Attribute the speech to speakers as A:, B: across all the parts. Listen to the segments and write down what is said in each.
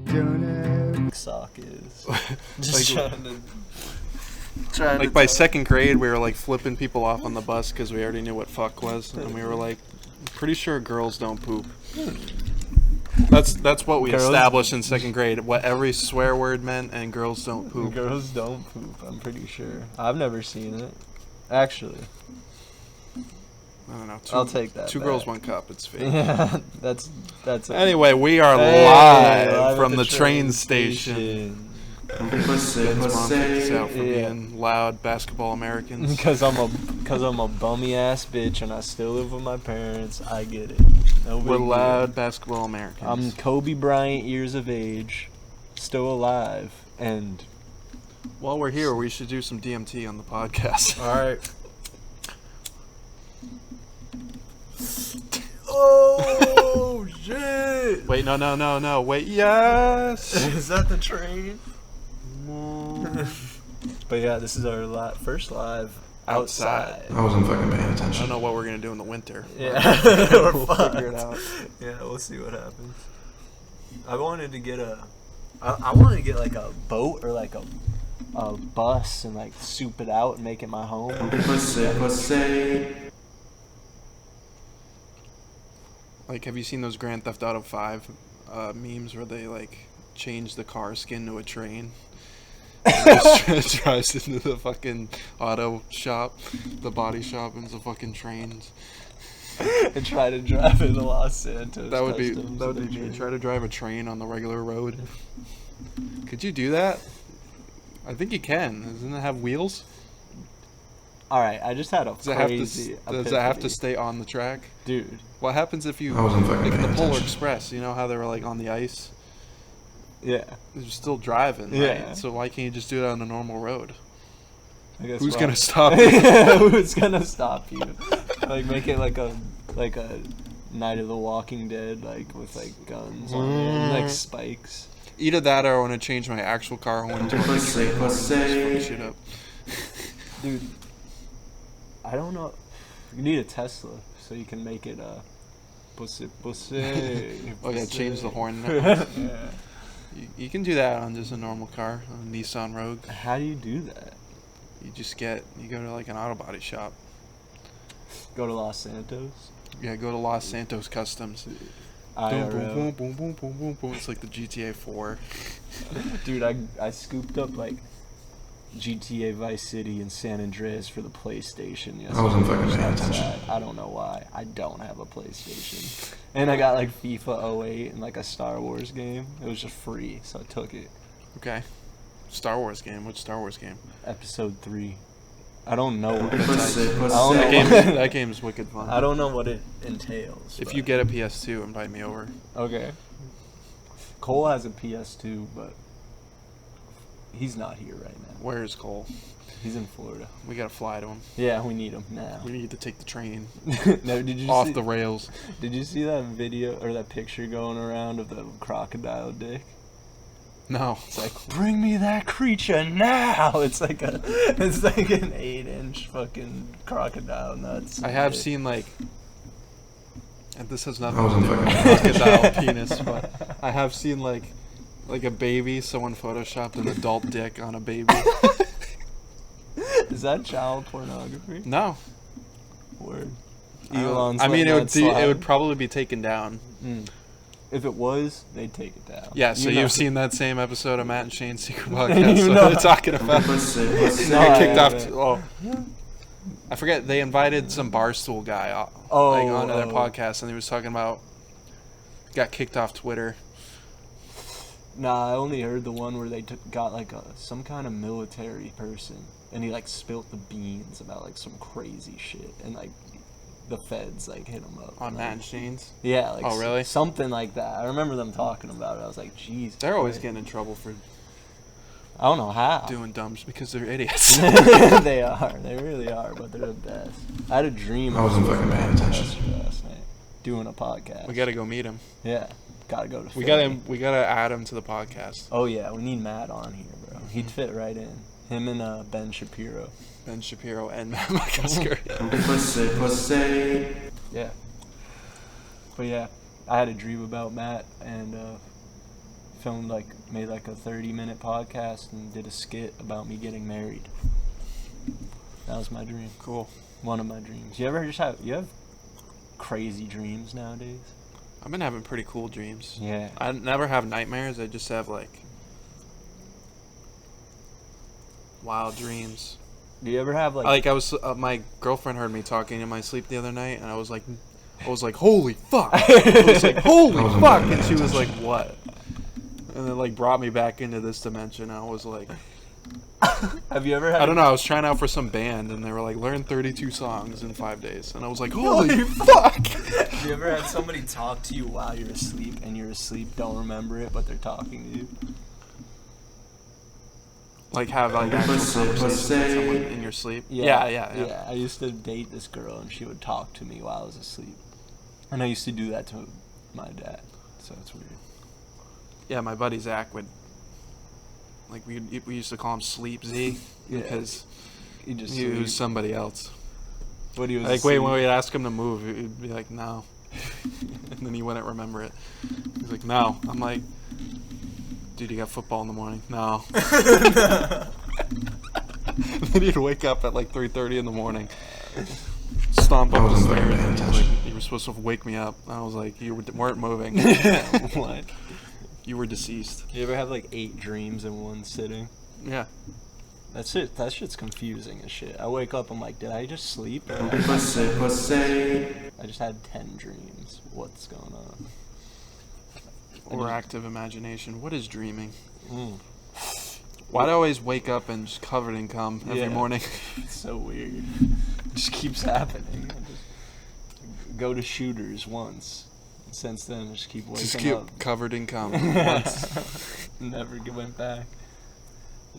A: don't sock is. Just
B: like by second grade, we were like flipping people off on the bus because we already knew what fuck was, and we were like, pretty sure girls don't poop. That's what we established in second grade. What every swear word meant, and girls don't poop.
A: Girls don't poop. I'm pretty sure. I've never seen it, actually.
B: I don't know.
A: I'll take that.
B: Two girls, one cup. It's fake.
A: Yeah, that's.
B: Anyway, we are live from the train station. Ben's mom kicked us out for being loud basketball Americans.
A: Because I'm a bummy ass bitch and I still live with my parents. I get it.
B: We're loud basketball Americans.
A: I'm Kobe Bryant years of age, still alive, and
B: while we're here, we should do some DMT on the podcast.
A: All right. Oh shit!
B: Wait, no. Wait, yes.
A: Is that the train? But yeah, this is our first live outside.
C: I wasn't fucking paying
B: I
C: attention.
B: don't know what we're gonna do in the winter.
A: Yeah,
B: we'll figure it out.
A: Yeah, we'll see what happens. I wanted to get like a boat or like a bus and like soup it out and make it my home.
B: Like, have you seen those Grand Theft Auto 5 memes where they like change the car skin to a train? Just drives into the fucking auto shop, the body shop, and the fucking trains.
A: And try to drive into Los Santos.
B: That would be me. Try to drive a train on the regular road. Could you do that? I think you can. Doesn't it have wheels?
A: All right, I just had a crazy.
B: Does it have to stay on the track,
A: dude?
B: What happens if you
C: like
B: the Polar Express? You know how they were like on the ice.
A: Yeah.
B: You're still driving,
A: yeah.
B: Right? So why can't you just do it on a normal road?
A: I guess
B: Who's gonna stop you?
A: Who's gonna stop you? Like make it like a Night of the Walking Dead, like with like guns on it and like spikes.
B: Either that or I want to change my actual car horn to a shit up.
A: Dude, I don't know. You need a Tesla so you can make it pussy.
B: Oh yeah, change the horn.
A: Yeah.
B: You can do that on just a normal car, a Nissan Rogue.
A: How do you do that?
B: You go to like an auto body shop.
A: Go to Los Santos?
B: Yeah, go to Los Santos Customs. Boom, boom, boom, boom, boom, boom, boom. It's like the GTA 4.
A: Dude, I scooped up like GTA Vice City and San Andreas for the PlayStation yesterday.
C: I wasn't fucking paying attention.
A: I don't know why. I don't have a PlayStation. And I got like FIFA 08 and like a Star Wars game. It was just free, so I took it.
B: Okay. Star Wars game? Which Star Wars game?
A: Episode 3. I don't know what
B: that game is wicked fun.
A: I don't know what it entails.
B: If you get a PS2, invite me over.
A: Okay. Cole has a PS2, but he's not here right now.
B: Where is Cole?
A: He's in Florida.
B: We gotta fly to him.
A: Yeah, we need him now.
B: We need to take the train.
A: No, did you
B: off the rails?
A: Did you see that video or that picture going around of the crocodile dick?
B: No.
A: It's like, bring me that creature now. It's like an 8-inch fucking crocodile nuts.
B: I have seen like, and this has nothing to do with crocodile penis, but I have seen like a baby. Someone photoshopped an adult dick on a baby.
A: Is that child pornography?
B: No.
A: Word.
B: I mean, it would probably be taken down.
A: If it was, they'd take it down.
B: Yeah, so you've seen that same episode of Matt and Shane's Secret Podcast. So they're talking about kicked off. I forget. They invited some Barstool guy onto their podcast, and he was talking about got kicked off Twitter.
A: Nah, I only heard the one where they got like some kind of military person, and he like spilt the beans about like some crazy shit, and like the feds like hit him up
B: on Matt and Shane's.
A: Yeah, like
B: oh really?
A: Something like that. I remember them talking about it. I was like, jeez.
B: They're always getting in trouble for.
A: I don't know how.
B: Doing dumb because they're idiots.
A: They are. They really are. But they're the best. I had a dream.
C: I wasn't fucking paying attention
A: last night. Doing a podcast.
B: We gotta go meet him.
A: Yeah. Gotta go to.
B: We gotta add him to the podcast.
A: Oh yeah, we need Matt on here, bro. He'd fit right in. Him and Ben Shapiro.
B: Ben Shapiro and Matt McCusker.
A: Yeah. But yeah, I had a dream about Matt and made like a 30-minute podcast and did a skit about me getting married. That was my dream.
B: Cool.
A: One of my dreams. You have crazy dreams nowadays?
B: I've been having pretty cool dreams.
A: Yeah.
B: I never have nightmares. I just have like wild dreams.
A: Do you ever have like
B: I was my girlfriend heard me talking in my sleep the other night, and I was like, holy fuck! I was like, holy fuck! And she was like, what? And then like brought me back into this dimension. I was like,
A: have you ever had?
B: I don't know. I was trying out for some band, and they were like, learn 32 songs in 5 days, and I was like, holy fuck!
A: Have you ever had somebody talk to you while you're asleep, and you're asleep, don't remember it, but they're talking to you?
B: Like have like actual conversations with someone in your sleep? Yeah.
A: I used to date this girl, and she would talk to me while I was asleep. And I used to do that to my dad, so it's weird.
B: Yeah, my buddy Zach would, like, we used to call him Sleep Z, because he was somebody else.
A: What he was
B: like, when we'd ask him to move, he'd be like, no. And then he wouldn't remember it. He's like, no. I'm like, dude, you got football in the morning? No. Then he'd wake up at like 3:30 in the morning, stomp up the stairs, and like, you were supposed to wake me up. I was like, you weren't moving.
A: What?
B: You were deceased.
A: You ever have like 8 dreams in one sitting?
B: Yeah.
A: That's it. That shit's confusing as shit. I wake up, I'm like, did I just sleep? I just had 10 dreams. What's going on?
B: Overactive imagination. What is dreaming? Why do I always wake up and just covered in cum every morning?
A: It's so weird. It just keeps happening. I just go to Shooters once. Since then, I just keep waking up.
B: Covered in cum once.
A: Never went back.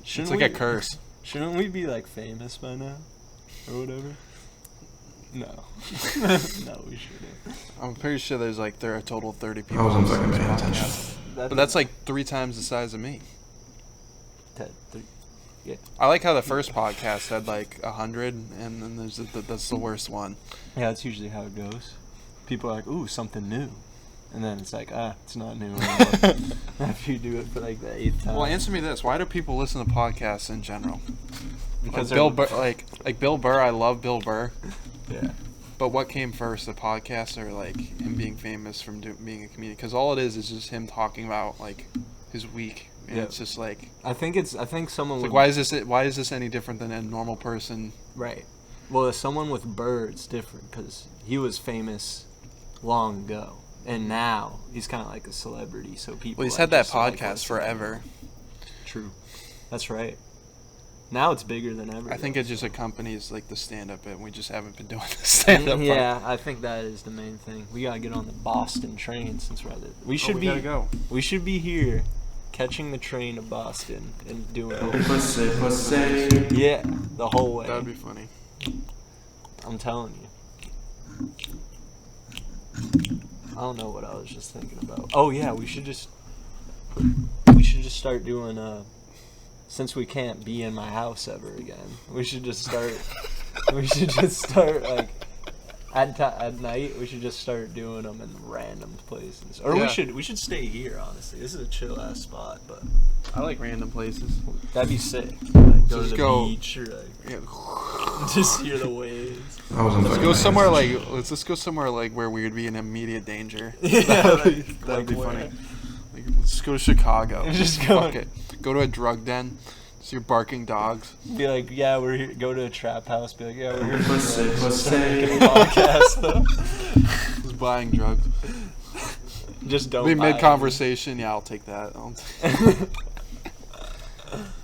B: It's like a curse.
A: Shouldn't we be like famous by now? Or whatever? No. No, we shouldn't.
B: I'm pretty sure there are a total of 30 people.
C: I wasn't fucking paying attention.
B: But that's like 3 times the size of me.
A: Yeah.
B: I like how the first podcast had like 100, and then that's the worst one.
A: Yeah, that's usually how it goes. People are like, ooh, something new. And then it's like, it's not new anymore. After you do it for like the 8th time.
B: Well, answer me this. Why do people listen to podcasts in general?
A: Because
B: like Bill Burr, like Bill Burr, I love Bill Burr.
A: Yeah.
B: But what came first, the podcast or like him being famous from being a comedian? Because all it is just him talking about like his week, and it's just like
A: I think someone.
B: Like, why is this any different than a normal person?
A: Right. Well, someone with Burr, it's different because he was famous long ago, and now he's kind of like a celebrity. So people.
B: Well, he's had that podcast forever.
A: True. That's right. Now it's bigger than ever.
B: I think it just accompanies like the stand-up, and we just haven't been doing the stand-up.
A: Yeah, I think that is the main thing. We gotta get on the Boston train since we're at it. We gotta go. We should be here, catching the train to Boston and doing it. Yeah, the whole way.
B: That'd be funny.
A: I'm telling you. I don't know what I was just thinking about. Oh yeah, we should just start doing since we can't be in my house ever again, we should just start like at night. We should just start doing them in random places, or we should stay here. Honestly, this is a chill ass spot, but
B: I like random places.
A: That'd be sick. Like, go to the beach or like just hear the waves.
B: Let's go somewhere like where we would be in immediate danger.
A: Yeah,
B: that'd be funny. Like, let's go to Chicago.
A: Just go.
B: Fuck it. Go to a drug den. So you're barking dogs.
A: Be like, yeah, we're here. Go to a trap house. Be like, yeah, we're here. Start making a podcast though.
B: Just buying drugs.
A: Just don't.
B: Be mid-conversation. Yeah, I'll take that.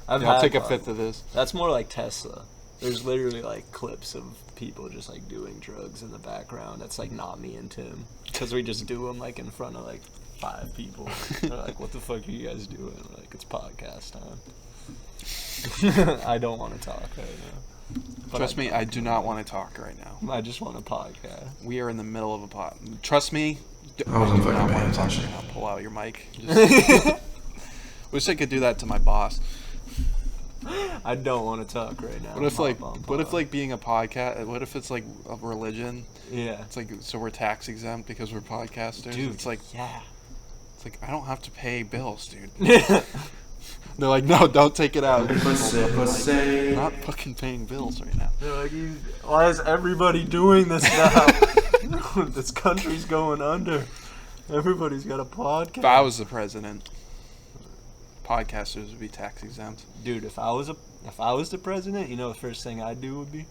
B: I'll take a fifth of this.
A: That's more like Tesla. There's literally like clips of people just like doing drugs in the background. That's like not me and Tim, because we just do them like in front of like 5 people. They're like, what the fuck are you guys doing? We're like, it's podcast time. I don't want to talk right now.
B: Trust me, I do not want to talk right now.
A: I just want a podcast.
B: We are in the middle of a pod. Trust me,
C: I wasn't
B: do not
C: fucking
B: want
C: paying
B: to talk
C: attention.
B: right now. Pull out your mic. Just wish I could do that to my boss.
A: I don't want to talk right now.
B: What if being a podcast? What if it's like a religion?
A: Yeah.
B: It's like, so we're tax exempt because we're podcasters.
A: Dude,
B: it's like
A: yeah.
B: It's like, I don't have to pay bills, dude. They're like, no, don't take it out. I'm not fucking paying bills right now.
A: They're like, why is everybody doing this now? This country's going under. Everybody's got a podcast.
B: If I was the president, podcasters would be tax exempt.
A: Dude, if I was the president, you know the first thing I'd do would be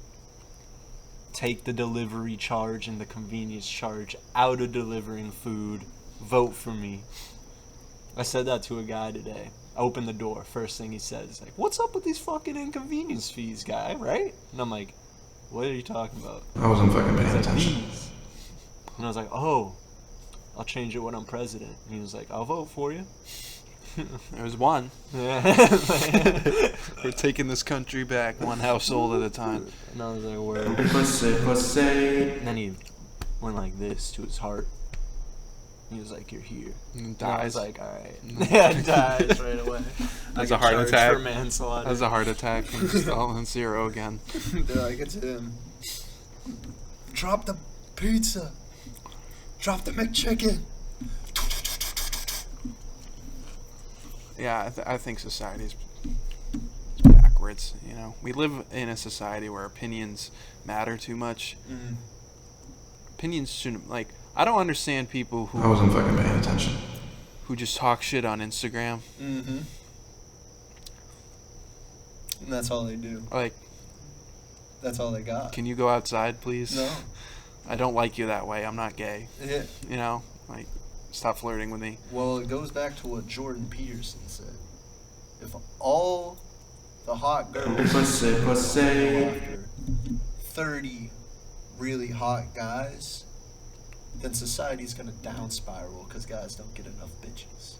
A: take the delivery charge and the convenience charge out of delivering food. Vote for me. I said that to a guy today. I opened the door. First thing he says is like, what's up with these fucking inconvenience fees, guy, right? And I'm like, what are you talking about?
C: I wasn't fucking paying
A: He's like,
C: attention.
A: these. And I was like, oh, I'll change it when I'm president. And he was like, I'll vote for you.
B: There was one.
A: Yeah.
B: We're taking this country back one household at a time.
A: And I was like, where? And then he went like this to his heart. He was like, you're here.
B: And
A: And I was
B: dies.
A: like, alright. Yeah, dies right away.
B: That's
A: I
B: a heart
A: get charged
B: attack.
A: for manslaughter.
B: Has a heart attack and just all on zero again.
A: They're like, it's him. Drop the pizza. Drop the McChicken.
B: Yeah, I think society's backwards. You know, we live in a society where opinions matter too much.
A: Mm.
B: Opinions shouldn't, like, I don't understand people
C: I wasn't fucking paying attention.
B: who just talk shit on Instagram.
A: Mm-hmm. And that's all they do.
B: Like,
A: That's all they got.
B: can you go outside, please?
A: No.
B: I don't like you that way. I'm not gay.
A: Yeah.
B: You know, like, stop flirting with me.
D: Well, it goes back to what Jordan Peterson said. If all the hot girls go after 30 really hot guys, then society's going to down spiral because guys don't get enough bitches.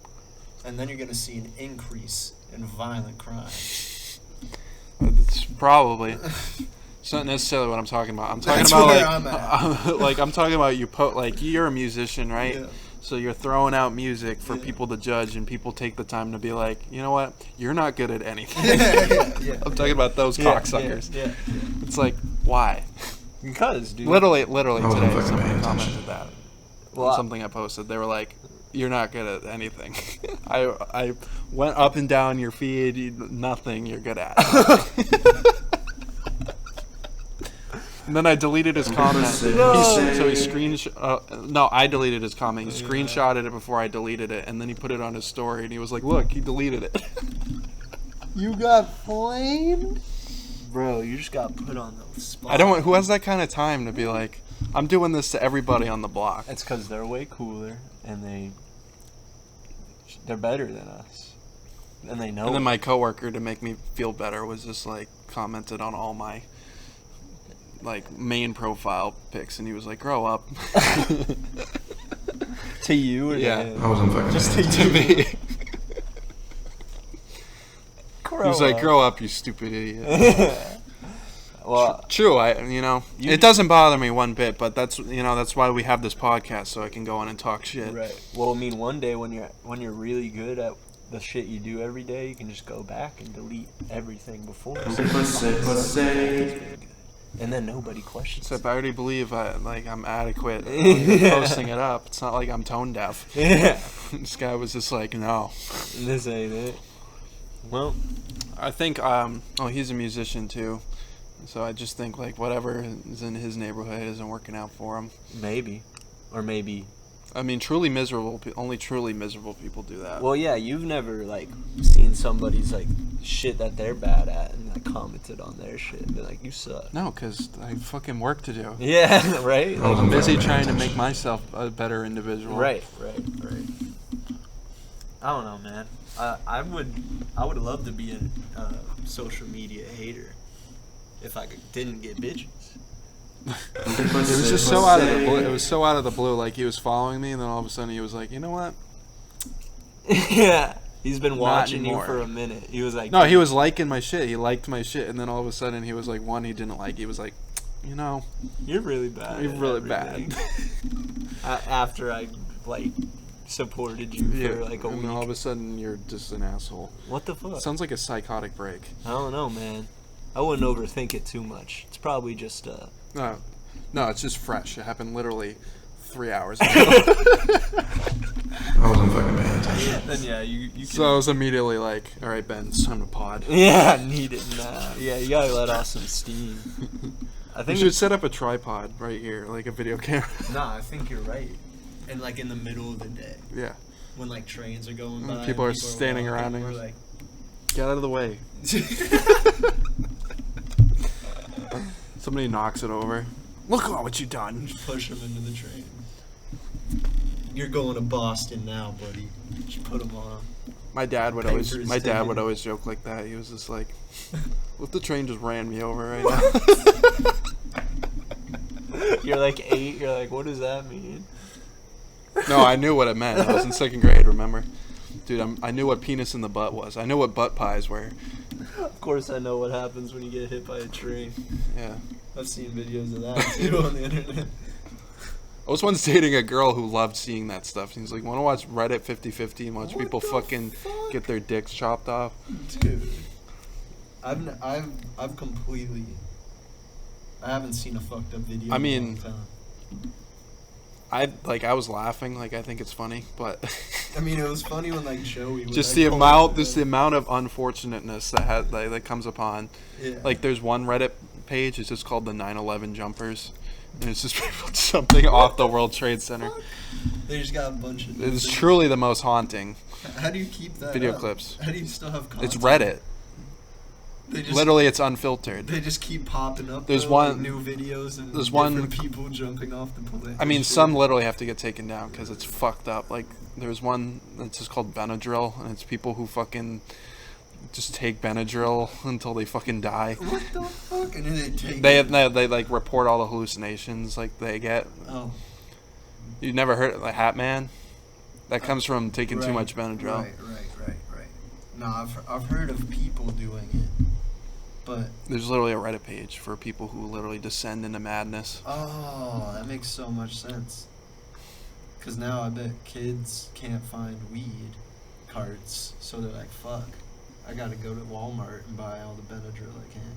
D: And then you're going to see an increase in violent crime.
B: It's probably. It's not necessarily what I'm talking about. I'm talking
D: That's
B: about
D: where
B: like,
D: I'm at.
B: like I'm talking about like you're a musician, right?
D: Yeah.
B: So you're throwing out music for
D: Yeah.
B: people to judge, and people take the time to be like, you know what? You're not good at anything.
D: Yeah.
B: I'm talking about those cocksuckers.
A: Yeah.
B: It's like, why?
A: Because, dude.
B: Literally
C: I wasn't
B: today,
C: fucking
B: somebody
C: paying
B: commented
C: attention.
B: that.
A: Well,
B: On something I posted. They were like, you're not good at anything. I went up and down your feed, nothing you're good at. And then I deleted his comment. No, I deleted his comment. He screenshotted it before I deleted it, and then he put it on his story, and he was like, look, he deleted it.
A: You got flamed? Bro, you just got put on the spot.
B: Who has that kind of time to be like, I'm doing this to everybody on the block.
A: It's because they're way cooler, and they're better than us. And they know
B: And then
A: it.
B: my coworker, to make me feel better, was just like, commented on all my like main profile pics, and he was like, grow up.
A: To you or
B: Yeah.
A: to him?
C: I wasn't fucking
A: Just
C: paying
A: to
C: attention.
B: To me.
A: Grow
B: He was like,
A: up.
B: grow up, you stupid idiot.
A: Well,
B: True, it doesn't bother me one bit, but that's why we have this podcast, so I can go on and talk shit.
A: right. Well, I mean, one day when you're really good at the shit you do every day, you can just go back and delete everything before. And then nobody questions.
B: Except I already believe I'm adequate at posting it up. It's not like I'm tone deaf.
A: Yeah.
B: This guy was just like, no.
A: This ain't it. Well,
B: I think, he's a musician too. So I just think like whatever is in his neighborhood isn't working out for him.
A: maybe. Or maybe.
B: I mean, only truly miserable people do that.
A: Well, yeah, you've never, like, seen somebody's, like, shit that they're bad at and, like, commented on their shit and be like, you suck.
B: No, because I have fucking work to do.
A: Yeah, right?
C: I
A: Like,
C: wasn't
B: Busy
C: fucking paying
B: trying to
C: attention.
B: make myself a better individual.
A: right. I don't know, man. I would love to be a social media hater if I didn't get bitches.
B: It was just so out of the blue. It was so out of the blue. Like he was following me, and then all of a sudden he was like, "You know what?"
A: Yeah. He's been watching you
B: anymore.
A: for a minute. He was like,
B: No, he was liking my shit. He liked my shit, and then all of a sudden he was like, one he didn't like. He was like, you know,
A: you're really bad.
B: you're
A: at
B: really
A: everything."
B: bad.
A: After I, like, supported you for, like, a
B: and
A: week.
B: then all of a sudden you're just an asshole.
A: What the fuck?
B: Sounds like a psychotic break.
A: I don't know, man. I wouldn't overthink it too much. It's probably just,
B: No, it's just fresh. It happened literally 3 hours ago.
C: I wasn't fucking paying attention.
A: Then yeah, you can.
B: So I was immediately like, all right, Ben, it's time to pod.
A: Yeah, need it now. Yeah, you gotta let off some steam. I
B: We
A: think
B: should set up a tripod right here, like a video camera.
D: Nah, I think you're right. And like in the middle of the day,
B: Yeah.
D: when like trains are going by,
B: People
D: and
B: are standing
D: walking,
B: around and-
D: we're like,
B: Get out of the way. Somebody knocks it over. Look at what you done.
D: just push them into the train. You're going to Boston now, buddy. Just put them on.
B: My dad would
D: Pay
B: always
D: for his
B: my dad
D: ticket.
B: would always joke like that. He was just like, "What if the train just ran me over right now?"
A: you're like 8. You're like, what does that mean?
B: No, I knew what it meant. I was in 2nd grade, remember? Dude, I knew what penis in the butt was. I knew what butt pies were.
A: Of course, I know what happens when you get hit by a train.
B: Yeah.
D: I've seen videos of that too on the internet.
B: I was once dating a girl who loved seeing that stuff. She was like, "Want to watch Reddit 50/50 and watch
D: What
B: people
D: the
B: fucking
D: fuck?
B: get their dicks chopped off?"
D: Dude, I've completely. I haven't seen a fucked up video.
B: I
D: in a
B: mean,
D: long time.
B: I was laughing, like I think it's funny, but
D: I mean, it was funny when like Joey. Was,
B: just
D: like,
B: the
D: pulling
B: amount,
D: it
B: just the
D: up.
B: amount of unfortunateness that comes upon.
D: Yeah.
B: Like, there's one Reddit page. It's just called the 9/11 jumpers, and it's just people jumping off the World Trade Center.
D: They just got a bunch of.
B: It's truly the most haunting
D: How do you keep that
B: video
D: up?
B: clips.
D: How do you still have content?
B: It's Reddit.
D: They just,
B: Literally, it's unfiltered.
D: They just keep popping up.
B: There's
D: though,
B: one-
D: like, new videos and
B: there's
D: different
B: one-
D: people jumping off the plane.
B: I mean, some literally have to get taken down because it's fucked up. Like, there's one that's just called Benadryl, and it's people who fucking just take Benadryl until they fucking die.
D: What the fuck? And then they take.
B: They like report all the hallucinations like they get.
D: Oh.
B: You never heard of the Hat Man? That comes from taking too
D: Right,
B: much Benadryl.
D: Right. No, I've heard of people doing it, but
B: There's literally a Reddit page for people who literally descend into madness.
D: oh, that makes so much sense. Cause now I bet kids can't find weed carts, so they're like, "Fuck, I gotta go to Walmart and buy all the Benadryl I can."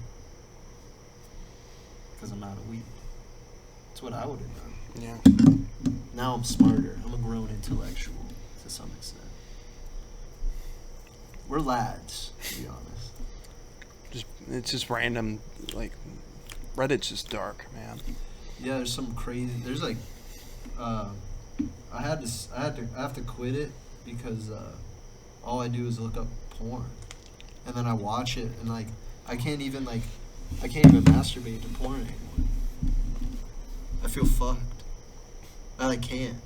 D: Cause I'm out of weed. That's what I would have done.
B: Yeah.
D: Now I'm smarter. I'm a grown intellectual to some extent. We're lads, to be honest.
B: It's just random, like, Reddit's just dark, man.
D: Yeah, there's some crazy. There's like, I have to quit it because all I do is look up porn, and then I watch it, and like I can't even masturbate to porn anymore. I feel fucked. I like can't.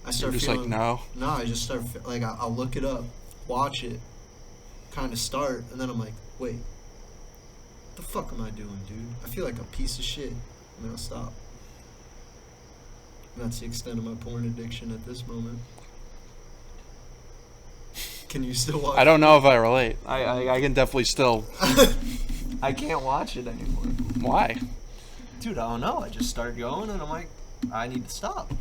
D: I start
B: You're just
D: feeling
B: like, no.
D: No, I just start like I'll look it up, watch it, kind of start, and then I'm like, wait, what the fuck am I doing, dude? I feel like a piece of shit. And then I'll stop. And that's the extent of my porn addiction at this moment. Can you still watch?
B: I don't know if I relate. I can definitely still.
A: I can't watch it anymore.
B: Why?
A: Dude, I don't know. I just started going and I'm like, I need to stop.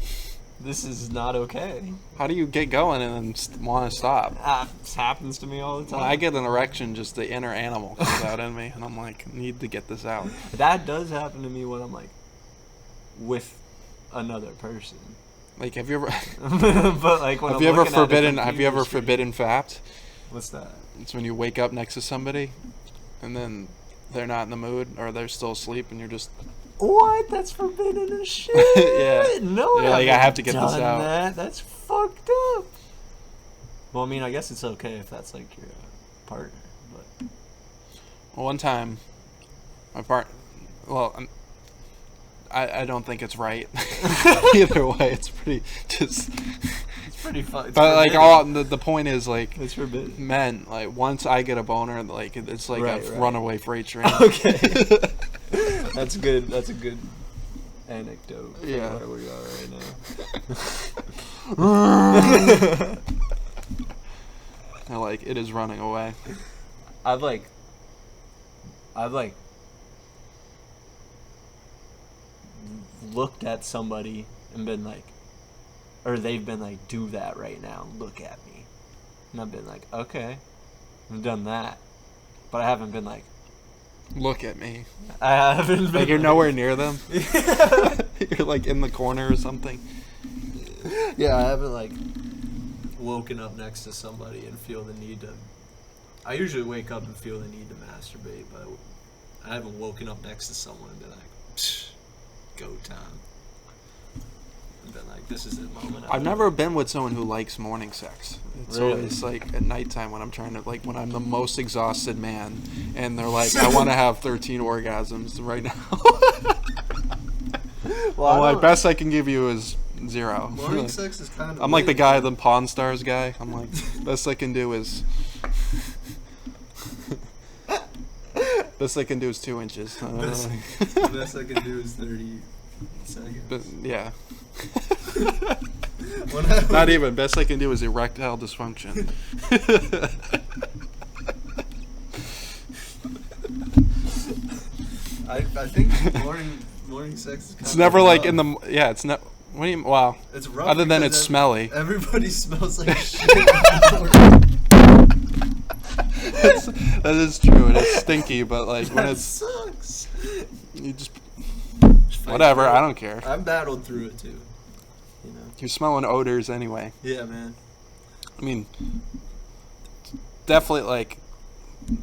A: This is not okay.
B: How do you get going and then want to stop?
A: This happens to me all the time.
B: When I get an erection, just the inner animal comes out in me, and I'm like, need to get this out.
A: That does happen to me when I'm like with another person.
B: Like, have you ever?
A: But like when
B: Have
A: I'm
B: you ever
A: looking at a
B: forbidden? Have you
A: computer
B: ever
A: screen-
B: forbidden fapped?
A: What's that?
B: It's when you wake up next to somebody, and then they're not in the mood, or they're still asleep, and you're just.
A: What? That's forbidden as shit.
B: Yeah.
A: No.
B: You're like, I have to get this
A: done
B: out.
A: That. That's fucked up. Well, I mean, I guess it's okay if that's like your partner, but
B: Well, one time, my part. Well, I don't think it's right. Either way, it's pretty just.
A: it's pretty fun.
B: But like, all the point is like.
A: It's forbidden.
B: Men, like, once I get a boner, like, it's like
A: Right,
B: a
A: right.
B: runaway freight train.
A: Okay. That's good. That's a good anecdote. for
B: Yeah.
A: Where we are right now.
B: They're like, it is running away.
A: I've like looked at somebody and been like, or they've been like, do that right now. Look at me. And I've been like, okay, I've done that, but I haven't been like,
B: Look at me.
A: I haven't been
B: Like, you're
A: like,
B: nowhere near them. You're like in the corner or something.
A: Yeah, I haven't like woken up next to somebody and feel the need to. I usually wake up and feel the need to masturbate, but I haven't woken up next to someone and been like, psh, go time. And been like, this is the moment.
B: I've never been with someone who likes morning sex. It's
A: Really?
B: always like at nighttime when I'm trying to, like, when I'm the most exhausted man, and they're like, I want to have 13 orgasms right now. Well, like, best I can give you is 0.
D: Morning sex is kind of.
B: I'm like the guy, the Pawn Stars guy. I'm like, best I can do is. Best I can do is 2 inches.
D: Best I can do is 30 seconds.
B: But, yeah. Not even. Best I can do is erectile dysfunction.
D: I think morning sex is kind
B: It's
D: of
B: never like
D: rough.
B: in the. Yeah, it's not. What do you. Wow.
D: It's rough.
B: Other than
D: because
B: it's smelly.
D: Everybody smells like shit.
B: That is true. And it's stinky, but like when
D: That
B: it's.
D: sucks.
B: You just. Whatever. I don't care.
D: I've battled through it too. You know.
B: You're smelling odors anyway.
D: Yeah, man.
B: I mean, definitely like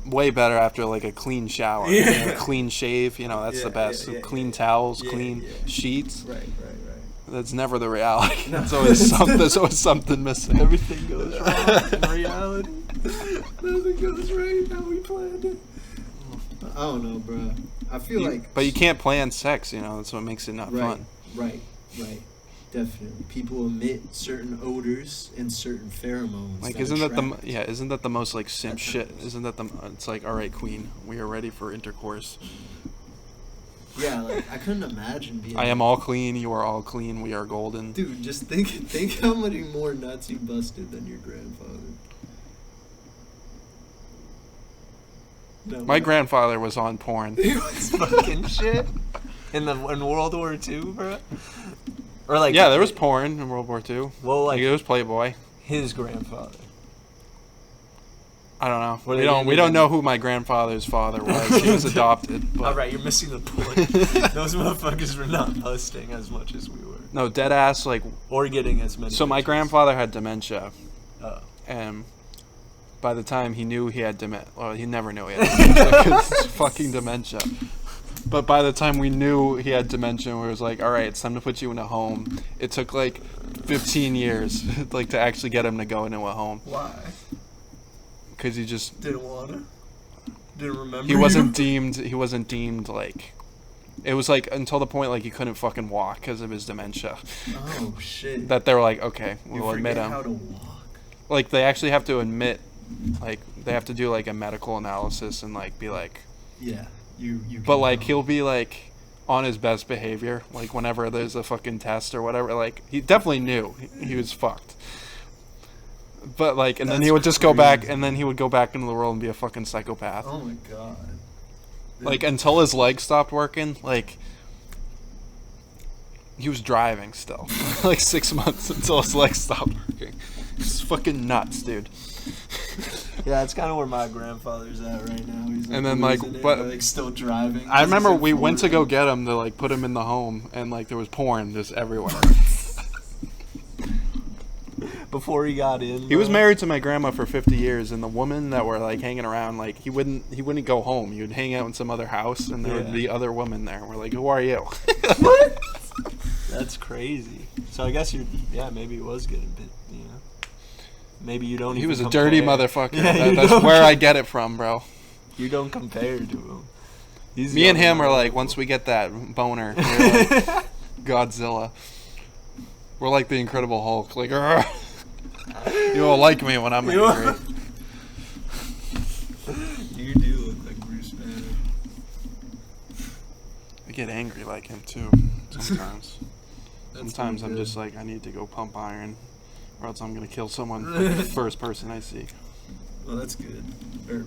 B: way better after like a clean shower,
D: Yeah.
B: you know, a clean shave. You know, that's the best. Clean towels, clean sheets.
D: Right.
B: That's never the reality.
D: No.
B: It's always something. There's always something missing.
A: Everything goes wrong in reality.
D: Nothing goes right how we planned it. I don't know, bro. I feel like.
B: But you can't plan sex. You know, that's what makes it not fun.
D: Right. Definitely. People emit certain odors and certain pheromones.
B: Like,
D: that
B: isn't that
D: attract.
B: isn't that the most like simp shit? Isn't that the? It's like, all right, queen, we are ready for intercourse.
D: Yeah, like I couldn't imagine being.
B: I am all clean. You are all clean. We are golden.
D: Dude, just think how many more nuts you busted than your grandfather. No,
B: My grandfather was on porn.
A: He was fucking shit in World War II, bro. Or like
B: Yeah, there was porn in World War II.
A: Well,
B: Like, it was Playboy.
A: his grandfather.
B: I don't know.
A: Were
B: We
A: they
B: don't
A: even-
B: know who my grandfather's father was. He was adopted. But
A: All right, you're missing the point. Those motherfuckers were not busting as much as we were,
B: no, dead ass. Like,
A: or getting as many.
B: so my
A: bitches.
B: grandfather had dementia,
A: Oh.
B: and by the time he knew he had dementia, well, he never knew he had dementia because it's fucking dementia. But by the time we knew he had dementia, we was like, all right, it's time to put you in a home. It took like 15 years, like, to actually get him to go into a home.
D: Why?
B: Because he just,
D: Didn't wanna. Didn't remember.
B: he wasn't deemed like, it was like until the point like he couldn't fucking walk because of his dementia.
D: Oh shit.
B: That they were like, okay,
D: you
B: we'll admit
D: forget
B: him.
D: how to walk.
B: Like, they actually have to admit, like, they have to do like a medical analysis and like be like,
D: Yeah. You.
B: but
D: can
B: like
D: go.
B: he'll be like on his best behavior, like whenever there's a fucking test or whatever. Like, he definitely knew he was fucked. But like, and then
D: That's
B: he would just go back,
D: crazy.
B: and then he would go back into the world and be a fucking psychopath.
D: Oh my god.
B: Like, until his legs stopped working, like, he was driving still. Like 6 months until his legs stopped working. It's fucking nuts, dude.
A: Yeah, that's kind of where my grandfather's at right now. He's
B: And then, like,
A: losing it,
B: but-
A: like still driving.
B: I remember
A: 'cause he's
B: we
A: in
B: went to go
A: Florida.
B: get him to like put him in the home, and like there was porn just everywhere.
A: Before he got in.
B: He was
A: bro.
B: married to my grandma for 50 years, and the women that were like hanging around, like he wouldn't go home. He would hang out in some other house, and there would
A: Yeah.
B: be other women there. We're like, who are you?
A: What? That's crazy. So I guess maybe he was getting bit, you know. Maybe you don't
B: He
A: even
B: was a
A: compare.
B: dirty motherfucker.
A: Yeah, you
B: That's
A: don't-
B: where I get it from, bro.
A: You don't compare to him. He's
B: Me and
A: young
B: him are like,
A: level.
B: once we get that boner, we're like Godzilla. We're like the Incredible Hulk. Like, "Arr." You will like me when I'm
A: You-
B: angry.
D: You do look like Bruce Banner.
B: I get angry like him too. Sometimes. Sometimes I'm just like, I need to go pump iron, or else I'm gonna kill someone. The first person I see.
D: Well, that's good. Or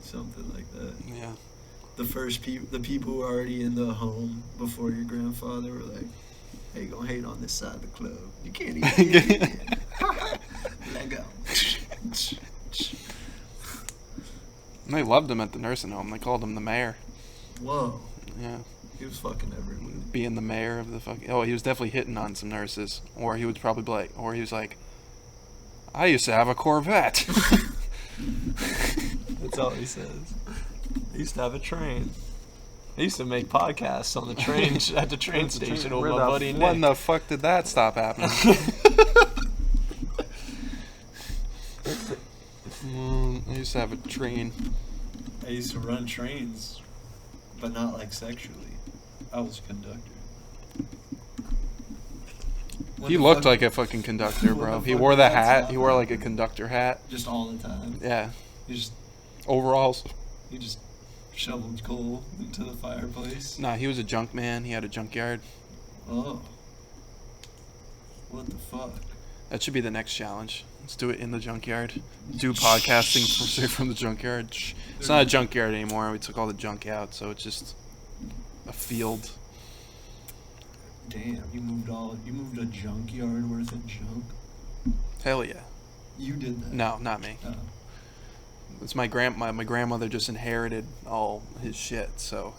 D: something like that.
B: Yeah.
D: The people who were already in the home before your grandfather were like, "Hey, you gonna hate on this side of the club? You can't even get in. Let go."
B: And they loved him at the nursing home. They called him the mayor.
D: Whoa,
B: Yeah.
D: he was fucking everyone.
B: Being the mayor of the fucking. Oh, he was definitely hitting on some nurses, or he would probably be like, or he was like, I used to have a Corvette.
A: That's all he says. I used to have a train. I used to make podcasts on the train at the train station with my buddy Nick.
B: When the fuck did that stop happening? I used to have a train.
D: I used to run trains, but not like sexually. I was a conductor.
B: He looked like a fucking conductor, bro. He wore the hat. He wore like a conductor hat.
D: Just all the time.
B: Yeah.
D: He just
B: Overalls.
D: He just shoveled coal into the fireplace.
B: Nah, he was a junk man. He had a junkyard.
D: Oh. What the fuck?
B: That should be the next challenge. Let's do it in the junkyard. Do podcasting straight from the junkyard. It's not a junkyard anymore. We took all the junk out, so it's just a field.
D: Damn, you moved a junkyard worth of junk?
B: Hell yeah.
D: You did that?
B: No, not me.
D: Oh.
B: It's my grandmother just inherited all his shit, so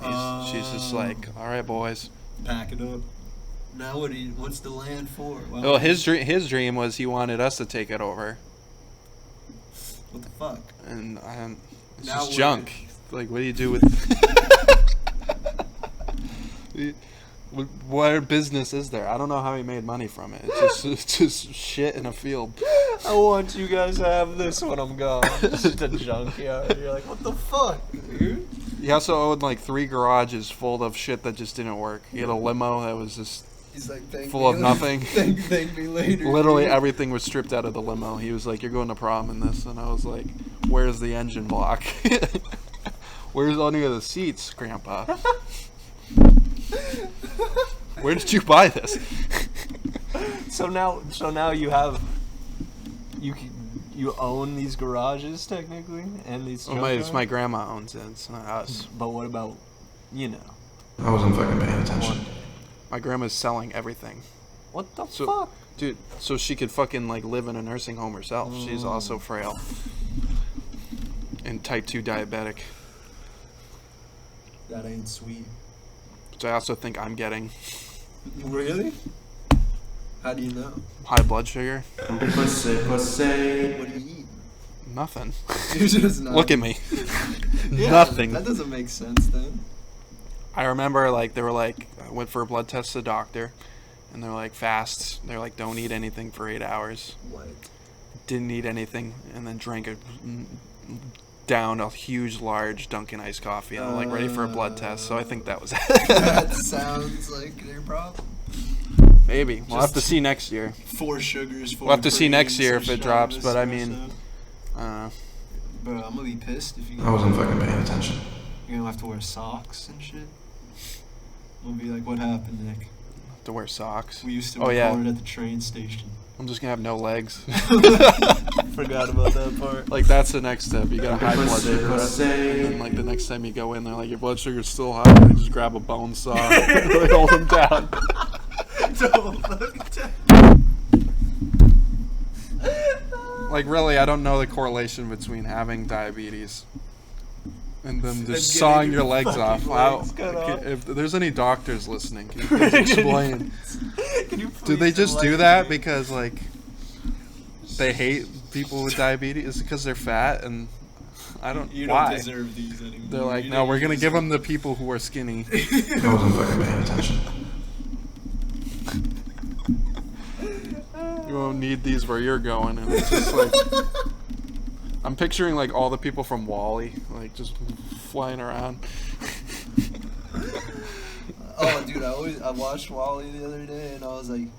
B: she's just like, all right, boys,
D: pack it up. Now what's the land for?
B: Well, his dream was he wanted us to take it over.
D: What the fuck?
B: And it's
D: now
B: just junk. Like, what do you do with? What business is there? I don't know how he made money from it. It's just shit in a field.
A: I want you guys to have this when I'm gone. Just a junkyard. You're like, what the fuck, dude?
B: He also owned like 3 garages full of shit that just didn't work. He had a limo that was just full of nothing.
D: Thank me later.
B: Literally everything was stripped out of the limo. He was like, you're going to prom in this. And I was like, where's the engine block? Where's any of the seats, Grandpa? Where did you buy this?
A: So now you have you own these garages technically and these.
B: Well, it's my grandma owns it. It's not us.
A: But what about, you know?
C: I wasn't fucking paying attention.
B: My grandma's selling everything.
A: What the fuck,
B: dude? So she could fucking like live in a nursing home herself. She's also frail and type 2 diabetic.
D: That ain't sweet.
B: Which I also think I'm getting.
D: Really? How do you know?
B: High blood sugar.
D: What do you eat?
B: Nothing.
D: You're just not.
B: Look at me.
D: Yeah,
B: Nothing.
D: That doesn't make sense then.
B: I remember like they were like, I went for a blood test to the doctor, and they're like, fast. They're like, don't eat anything for 8 hours.
D: What?
B: Didn't eat anything, and then drank down a huge, large Dunkin' iced coffee, and I'm like ready for a blood test. So I think that was it.
D: That sounds like their problem.
B: Maybe we'll have to see next year.
D: 4 sugars.
B: We'll have to see next year if it drops. But I mean,
D: bro, I'm gonna be pissed if you.
C: I wasn't fucking paying attention.
D: You're gonna have to wear socks and shit. I'm gonna be like, what happened, Nick?
B: To wear socks.
D: We used to record at the train station.
B: I'm just gonna have no legs.
A: Forgot about that part.
B: Like, that's the next step. You got a high blood sugar, and then like the next time you go in, they're like, your blood sugar's still high. They just grab a bone saw, and hold them down. Like, really, I don't know the correlation between having diabetes and then just sawing your legs off. Wow. If there's any doctors listening, can you please explain? Do they just do that because, like, they hate people with diabetes? Is it because they're fat? And I don't.
D: You
B: why?
D: don't deserve these anymore.
B: They're like, no, we're gonna give them the people who are skinny.
C: I wasn't fucking paying attention.
B: You won't need these where you're going, and it's just like. I'm picturing like all the people from WALL-E, like just flying around.
D: Oh, dude, I watched WALL-E the other day, and I was like,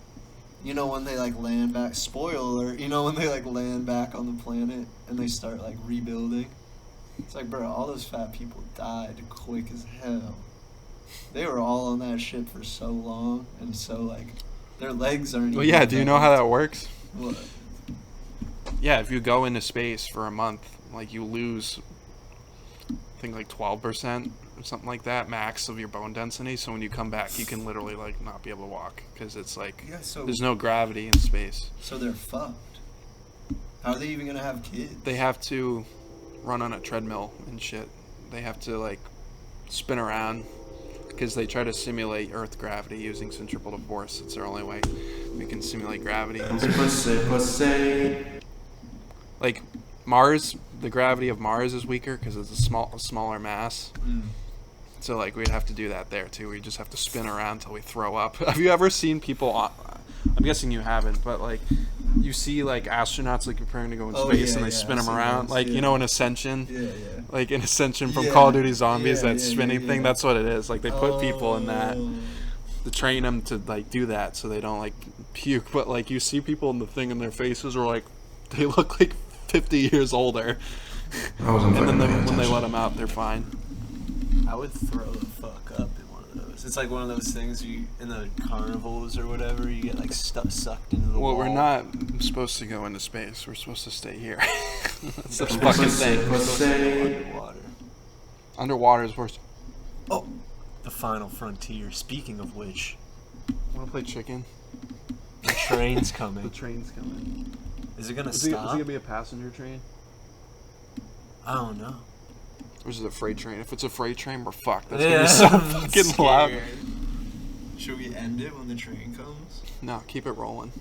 D: you know when they like land back? Spoiler alert! You know when they like land back on the planet and they start like rebuilding? It's like, bro, all those fat people died quick as hell. They were all on that shit for so long, and so like their legs aren't.
B: Well, yeah. Do you know how that works?
D: What?
B: Yeah, if you go into space for a month, like you lose, I think like 12% or something like that, max of your bone density. So when you come back, you can literally like not be able to walk because it's like there's no gravity in space.
D: So they're fucked. How are they even gonna have kids?
B: They have to run on a treadmill and shit. They have to like spin around because they try to simulate Earth gravity using centripetal force. It's their only way we can simulate gravity. like Mars, the gravity of Mars is weaker because it's a smaller mass. So like we'd have to do that there too. We just have to spin around until we throw up. Have you ever seen people? I'm guessing you haven't, but like you see like astronauts like preparing to go in space and they spin them around, like you know, in Ascension. Like in Ascension from Call of Duty Zombies, that spinning thing. That's what it is. Like they put people in that to train them to like do that so they don't like puke. But like you see people in the thing and their faces are like they look like 50 years older. And then when they let them out, they're fine.
A: I would throw the fuck up in one of those. It's like one of those things you in the carnivals or whatever. You get like sucked into the wall.
B: Well, we're not supposed to go into space. We're supposed to stay here. That's the fucking thing.
A: Underwater.
B: Underwater is worse.
A: Oh, the final frontier. Speaking of which,
B: Want to play chicken?
A: the train's coming.
B: The train's coming.
A: Is it gonna
B: Is
A: stop?
B: it gonna be a passenger train?
A: I don't know.
B: Or is it a freight train? If it's a freight train, we're fucked. That's gonna be so fucking loud.
D: Should we end it when the train comes?
B: No, keep it rolling.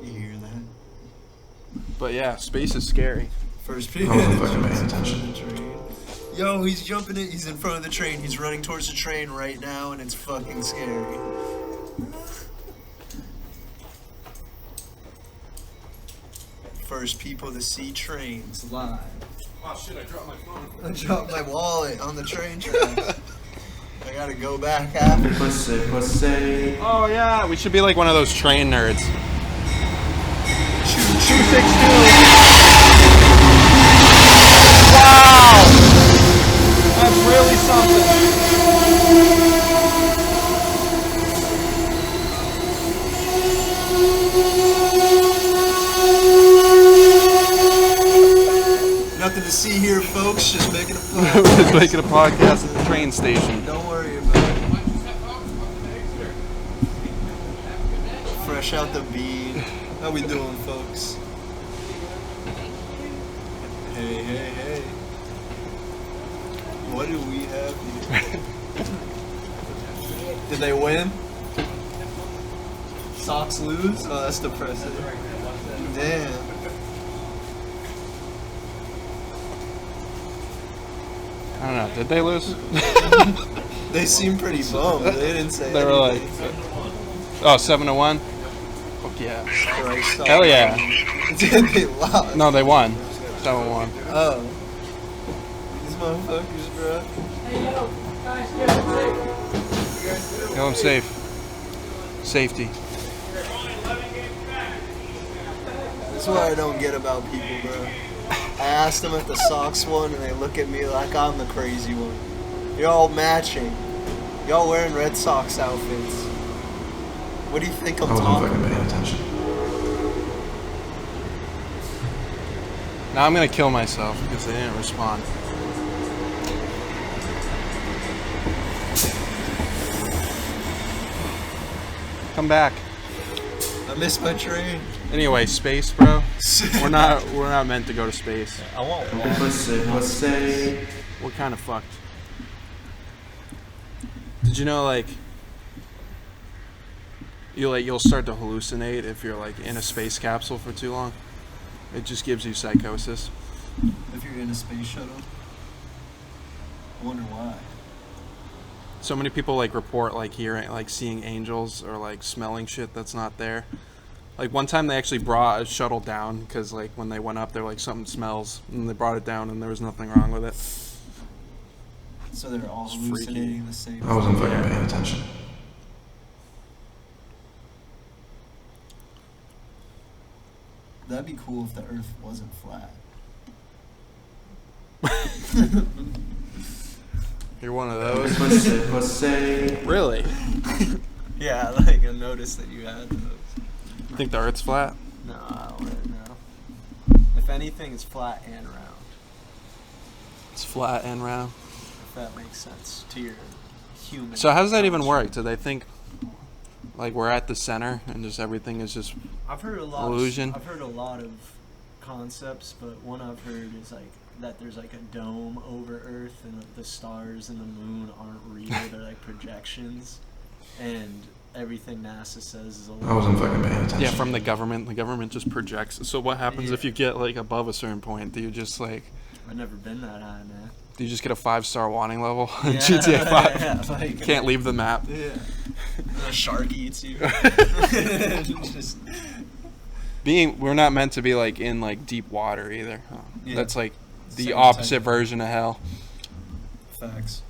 D: You hear that?
B: But yeah, space is scary.
D: First people.
C: I wasn't fucking paying attention.
D: Yo, he's jumping it. He's in front of the train. He's running towards the train right now, and it's fucking scary. First people to see trains live.
B: Oh shit, I dropped my phone.
D: I dropped my wallet on the train track. I gotta go back after.
B: Oh yeah, we should be like one of those train nerds.
D: 262.
B: Wow! That's really something.
D: Nothing to see here, folks. Just making a podcast.
B: Just making a podcast at the train station.
D: Don't worry about it. Fresh out the bean. How we doing, folks? Hey, hey, hey. What do we have here? Did they win? Sox lose? Oh, that's depressing. Damn.
B: I don't know. Did they lose?
D: They seem pretty bummed. They didn't say
B: They were like,
D: anything.
B: oh, 7-1. Fuck yeah.
D: Christ
B: Hell yeah.
D: They lost.
B: No, they won. 7-1.
D: Oh. These motherfuckers, bro.
B: Go home safe. Safety.
D: That's what I don't get about people, bro. I asked them at the Sox one, and they look at me like I'm the crazy one. You're all matching. Y'all wearing Red Sox outfits. What do you think I'm
C: I wasn't
D: talking
C: fucking paying
D: about?
C: attention.
B: Now I'm gonna kill myself because they didn't respond. Come back.
D: I missed my train.
B: Anyway, space, bro. We're not meant to go to space.
A: I won't.
B: We're kind of fucked. Did you know, like, you'll start to hallucinate if you're like in a space capsule for too long? It just gives you psychosis.
D: If you're in a space shuttle, I wonder why.
B: So many people like report like hearing, like seeing angels or like smelling shit that's not there. Like one time they actually brought a shuttle down because like when they went up, they're like something smells, and they brought it down and there was nothing wrong with it.
D: So they're all
B: It's
D: hallucinating
B: freaky.
D: the same.
C: I wasn't fucking paying attention.
D: That'd be cool if the Earth wasn't flat.
B: You're one of those. Really?
A: Yeah, like I noticed that you had those.
B: You think the Earth's flat?
A: No, I wouldn't know. If anything, it's flat and round.
B: It's flat and round.
A: If that makes sense to your human.
B: So how does that even work? Do they think like we're at the center and just everything is just
A: I've heard a lot.
B: illusion?
A: I've heard a lot of concepts, but one I've heard is like that there's like a dome over Earth, and the stars and the moon aren't real; they're like projections. And everything NASA says is a lie.
C: I wasn't fucking paying attention.
B: Yeah, from the government. The government just projects. So what happens if you get like above a certain point? Do you just like?
A: I've never been that high, man.
B: Do you just get a 5-star warning level in
A: Yeah,
B: GTA 5?
A: yeah, like,
B: Can't leave the map.
A: Yeah. A shark eats you. Just,
B: We're not meant to be like in like deep water either. Huh?
A: Yeah.
B: That's like the
A: Same
B: opposite
A: type.
B: version of hell.
A: facts.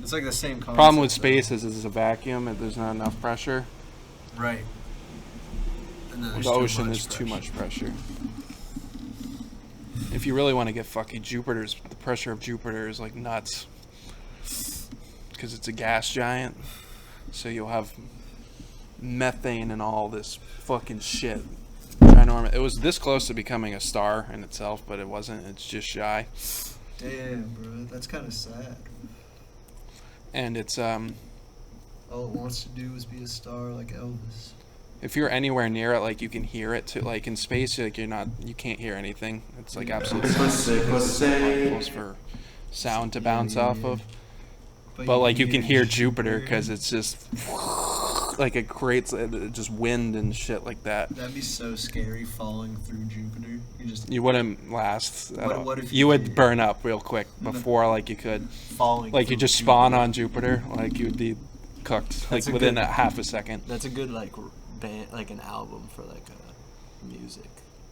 A: It's like the same concept.
B: Problem with space is it's a vacuum and there's not enough pressure.
A: Right. And then there's
B: The
A: too
B: ocean
A: much
B: is too
A: pressure.
B: much pressure. If you really want to get fucky, the pressure of Jupiter is like nuts. Because it's a gas giant. So you'll have methane and all this fucking shit. Ginormous. It was this close to becoming a star in itself, but it wasn't. It's just shy.
D: Damn, bro, that's kind of sad.
B: And it's
D: All it wants to do is be a star like Elvis.
B: if you're anywhere near it, like you can hear it too. Like in space, like you can't hear anything. It's like absolute silence for sound to bounce off of. But like you can hear Jupiter because it's just like it creates just wind and shit like that.
D: That'd be so scary falling through Jupiter.
B: You wouldn't last. At all.
D: What if
B: you would burn up real quick before like you could.
A: Falling.
B: Like you
A: through
B: just spawn
A: Jupiter.
B: on Jupiter, like you would be cooked like
A: That's a
B: within
A: good-
B: a half a second.
A: That's a good like band, like an album for like a music.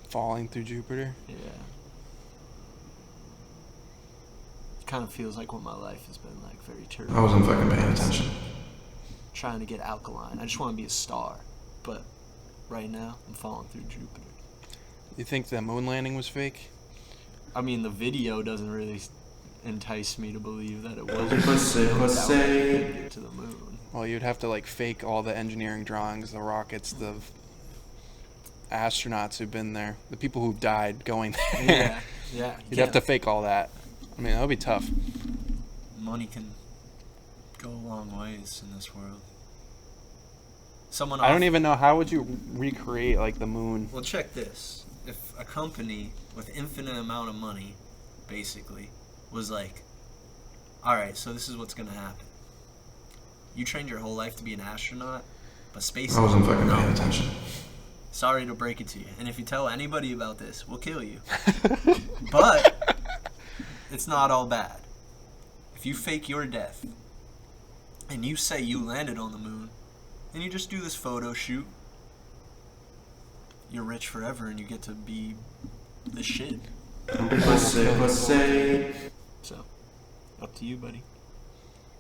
B: Falling through Jupiter.
A: Yeah. Kind of feels like what my life has been like, very
C: I
A: turbulent.
C: wasn't fucking paying attention.
A: Trying to get alkaline. I just want to be a star, but right now I'm falling through Jupiter.
B: You think the moon landing was fake?
A: I mean, the video doesn't really entice me to believe that it was. Get to the moon.
B: Well, you'd have to like fake all the engineering drawings, the rockets, the astronauts who've been there, the people who've died going there.
A: Yeah, yeah.
B: You'd have to fake all that. I mean, that would be tough.
A: Money can go a long ways in this world. Someone.
B: I don't even know how would you recreate like the moon.
A: Well, check this. If a company with infinite amount of money, basically, was like, all right, so this is what's gonna happen. You trained your whole life to be an astronaut, but space.
C: I wasn't
A: is-
C: fucking
A: no.
C: paying attention.
A: Sorry to break it to you, and if you tell anybody about this, we'll kill you. But it's not all bad. If you fake your death and you say you landed on the moon and you just do this photo shoot, you're rich forever and you get to be the shit. So, up to you, buddy.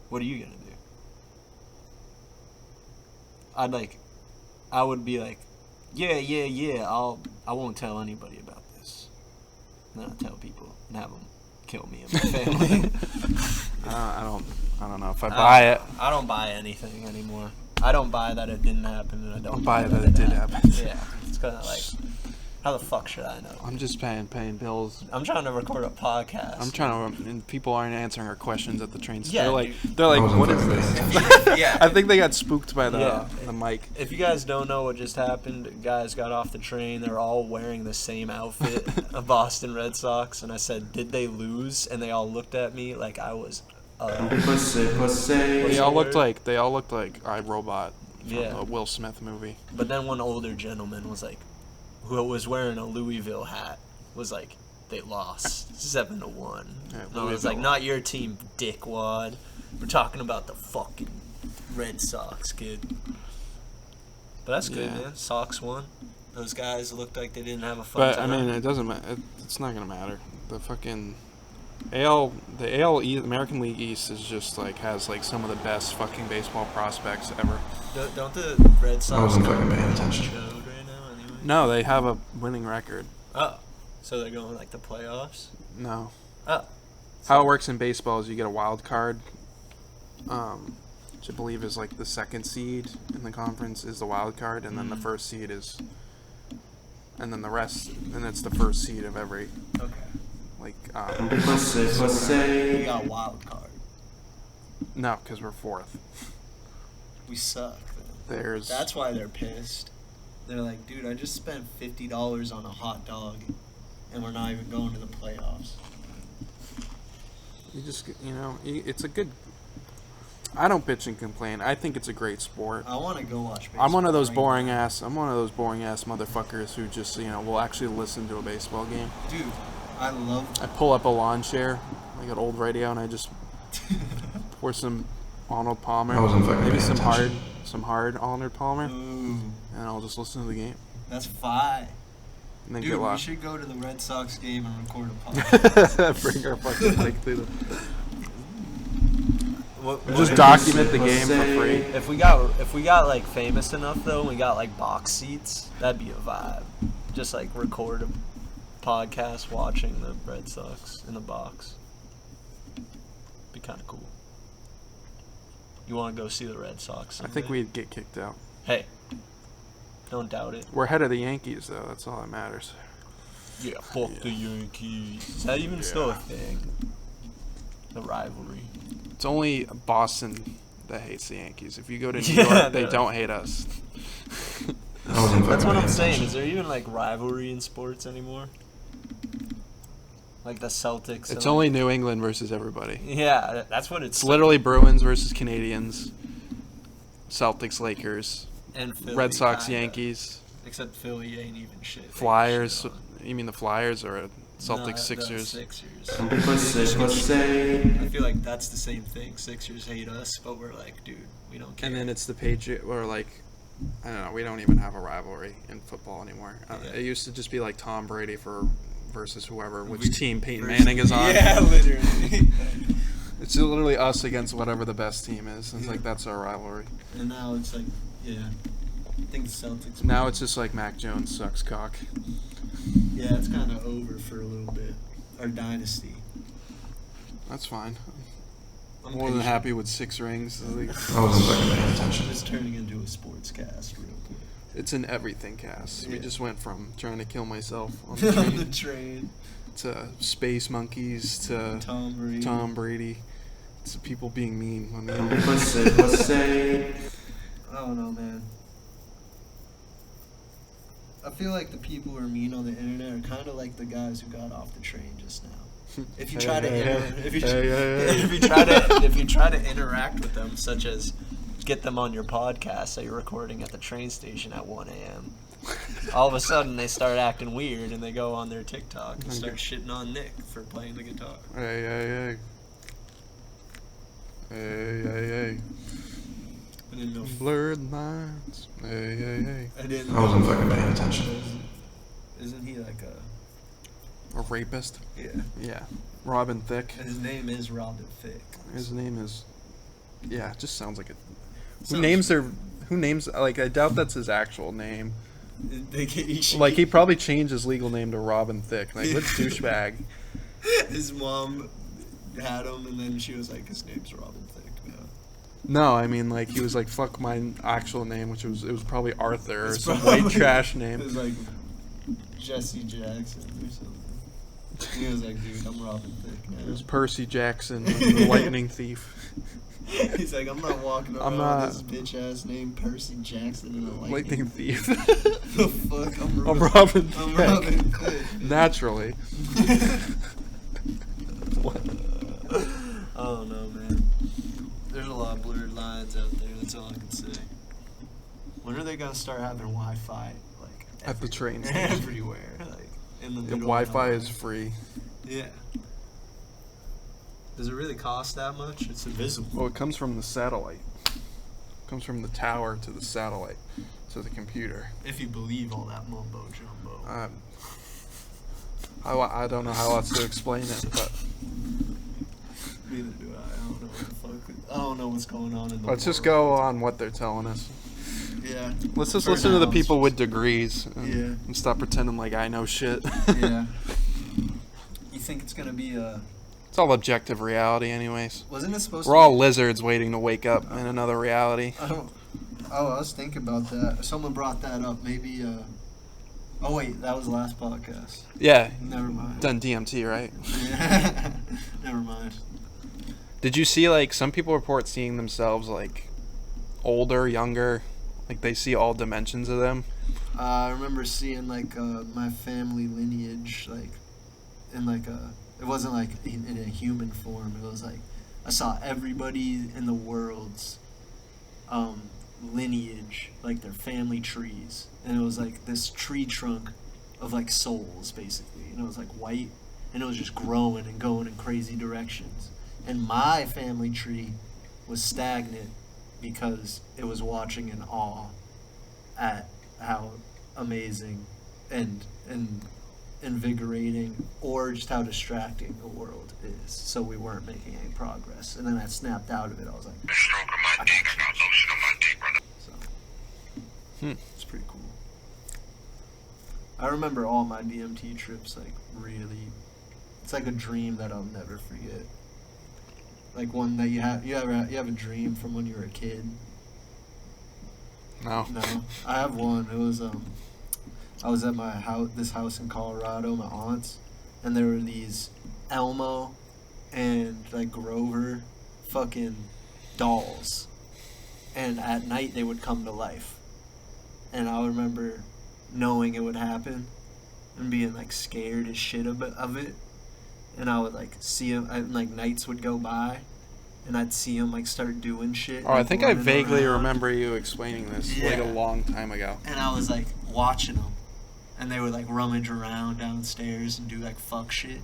A: What are you gonna do? I would be like, yeah, I won't tell anybody about this. And then I'll tell people and have them kill me and my family.
B: I don't know if I buy it.
A: I don't buy anything anymore. I don't buy that it didn't happen, and I don't
B: buy that it did happen.
A: Yeah, it's kind of like, how the fuck should I know?
B: I'm just paying bills.
A: I'm trying to record a podcast.
B: I'm trying to, and people aren't answering our questions at the train station.
A: Yeah,
B: they're like,
C: I wasn't
B: what is
C: fucking
B: this?
C: paying attention.
A: Yeah.
B: I think they got spooked by the
A: Yeah.
B: the mic.
A: If you guys don't know what just happened, guys got off the train. They're all wearing the same outfit of Boston Red Sox, and I said, "Did they lose?" And they all looked at me like I was.
B: They all looked like iRobot from
A: Yeah.
B: the Will Smith movie.
A: But then one older gentleman was like, who was wearing a Louisville hat, was like, they lost 7-1.
B: Yeah,
A: And I was
B: Louisville.
A: like, not your team, dickwad. We're talking about the fucking Red Sox, kid. But that's good,
B: Yeah.
A: man. Sox won. Those guys looked like they didn't have a fun
B: But I
A: time.
B: mean, it doesn't matter. It's not gonna matter. The fucking AL East, American League East is just like has like some of the best fucking baseball prospects ever.
A: Don't the Red Sox
C: I wasn't
A: go
C: fucking paying
A: really
C: attention.
A: chode right now anyway?
B: No, they have a winning record.
A: Oh, so they're going like the playoffs?
B: No.
A: Oh.
B: How it works in baseball is you get a wild card, which I believe is like the second seed in the conference is the wild card, and then the first seed is, and then the rest, and it's the first seed of every
A: Okay.
B: like.
D: We got wild card.
B: No, because we're fourth.
D: We suck. Then.
B: There's.
D: That's why they're pissed. They're like, dude, I just spent $50 on a hot dog, and we're not even going to the playoffs.
B: You just it's a good. I don't bitch and complain. I think it's a great sport.
D: I want to go watch baseball.
B: I'm one of those boring ass motherfuckers who just, will actually listen to a baseball game.
D: Dude, I
B: pull up a lawn chair, like an old radio, and I just pour some Arnold Palmer.
C: I wasn't fucking
B: maybe
C: paying
B: some hard Arnold Palmer.
D: Ooh.
B: And I'll just listen to the game.
D: That's fine.
B: And then
D: Dude,
B: get
D: we
B: lost.
D: should go to the Red Sox game and record a podcast.
B: Bring our fucking mic through the...
A: What
B: Just document the game for free.
A: If we got like famous enough though, and we got like box seats, that'd be a vibe. Just like record a podcast watching the Red Sox in the box. Be kind of cool. You want to go see the Red Sox someday?
B: I think we'd get kicked out.
A: Hey, don't doubt it.
B: We're ahead of the Yankees, though. That's all that matters.
A: Yeah, fuck the Yankees. Is that even still a thing? The rivalry.
B: It's only Boston that hates the Yankees. If you go to New York, they don't hate us.
A: That's what I'm saying. Is there even like rivalry in sports anymore? Like the Celtics.
B: It's only New England versus everybody.
A: Yeah, that's what it's.
B: It's literally Bruins versus Canadians, Celtics, Lakers,
A: and Philly,
B: Red Sox,
A: kinda.
B: Yankees.
A: Except Philly ain't even shit.
B: Flyers.
A: Shit
B: You mean the Flyers or Celtics, Sixers?
A: Sixers. I feel like that's the same thing. Sixers hate us, but we're like, dude, we don't care.
B: And then it's the Patriot, or like, I don't know. We don't even have a rivalry in football anymore.
A: Yeah.
B: It used to just be like Tom Brady versus whoever, which
A: We-
B: team Peyton Manning is on.
A: Yeah, literally.
B: It's literally us against whatever the best team is. It's like that's our rivalry.
D: And now it's like, yeah. I think the Celtics.
B: Now it's just like Mac Jones sucks cock.
D: Yeah, it's kind of over for a little bit. Our dynasty.
B: That's fine.
D: I'm
B: More than
D: patient.
B: happy with 6 rings. Like,
C: I wasn't fucking paying attention.
D: It's turning into a sports cast real quick.
B: it's an everything cast. We
D: Yeah.
B: just went from trying to kill myself on
D: On
B: the
D: the
B: train
D: train.
B: to space monkeys to
D: Tom Brady.
B: to people being mean on the
D: I don't know, man. I feel like the people who are mean on the internet are kind of like the guys who got off the train just now. If you try to if you try to interact with them, such as get them on your podcast that you're recording at the train station at 1 a.m. All of a sudden they start acting weird and they go on their TikTok and start shitting on Nick for playing the guitar.
B: Hey.
D: I didn't know.
B: Blurred lines. Hey.
D: I didn't.
C: I wasn't fucking paying attention.
D: Isn't he like
B: A rapist?
D: yeah?
B: Yeah. Robin Thicke.
D: His name is Robin Thicke.
B: His name is. Yeah, it just sounds like it.
D: Sounds-
B: Who names? Like, I doubt that's his actual name.
D: He
B: Like, he probably changed his legal name to Robin Thicke. Like, what douchebag?
D: His mom had him, and then she was like, "His name's Robin Thicke now."
B: No, I mean, like, he was like, fuck my actual name, which was probably Arthur or
D: It's
B: some
D: probably-
B: white trash
D: It
B: name.
D: was like Jesse Jackson or something. He was like, "Dude, I'm Robin Thicke now."
B: It was Percy Jackson, the lightning thief.
D: He's like, "I'm not walking around with this bitch ass name Percy Jackson and a
B: Lightning thief.
D: The fuck? I'm
B: I'm
D: Robin.
B: Robin
D: I'm
B: Thicke.
D: Robin Thicke.
B: Naturally.
A: I don't know, man. There's a lot of blurred lines out there. That's all I can say.
D: When are they gonna start having Wi-Fi like
B: At the train station.
D: everywhere? Like in the
B: The
D: middle.
B: Wi-Fi
D: of
B: is free.
D: Yeah.
A: Does it really cost that much? It's invisible.
B: Well, it comes from the satellite. It comes from the tower to the satellite to the computer.
D: If you believe all that mumbo jumbo.
B: I don't know how else to explain it, but
D: Neither do I. I don't know what the fuck. I don't know what's going on in the
B: let's just
D: world.
B: go on what they're telling us.
D: Yeah.
B: Let's just
D: For
B: listen to the
D: now,
B: people
D: it's
B: with degrees and,
D: Yeah.
B: and stop pretending like I know shit.
D: Yeah. You think it's gonna be a?
B: It's all objective reality, anyways.
D: Wasn't it supposed
B: We're
D: to?
B: all lizards waiting to wake up in another reality.
D: I don't. Oh, I was thinking about that. Someone brought that up. Maybe. Oh wait, that was the last podcast.
B: Yeah,
D: Never mind.
B: done DMT, right?
D: Yeah. Never mind.
B: Did you see, like, some people report seeing themselves, like, older, younger, like they see all dimensions of them?
D: I remember seeing like my family lineage, like in like a. It wasn't like in a human form. It was like I saw everybody in the world's lineage, like their family trees, and it was like this tree trunk of like souls, basically, and it was like white, and it was just growing and going in crazy directions. And my family tree was stagnant because it was watching in awe at how amazing and invigorating, or just how distracting the world is. So we weren't making any progress. And then I snapped out of it. I was like, stroking my dick, I got lotion on my dick right now. So it's pretty cool. I remember all my DMT trips, like, really. It's like a dream that I'll never forget. Like one that you have a dream from when you were a kid.
B: No.
D: I have one. It was I was at my house, this house in Colorado, my aunt's, and there were these Elmo and like Grover fucking dolls, and at night they would come to life, and I remember knowing it would happen and being like scared as shit of it, and I would like see them, and like nights would go by, and I'd see them like start doing shit.
B: Oh, I think I vaguely
D: around.
B: Remember you explaining this like a long time ago.
D: And I was like watching them, and they would like rummage around downstairs and do like fuck shit.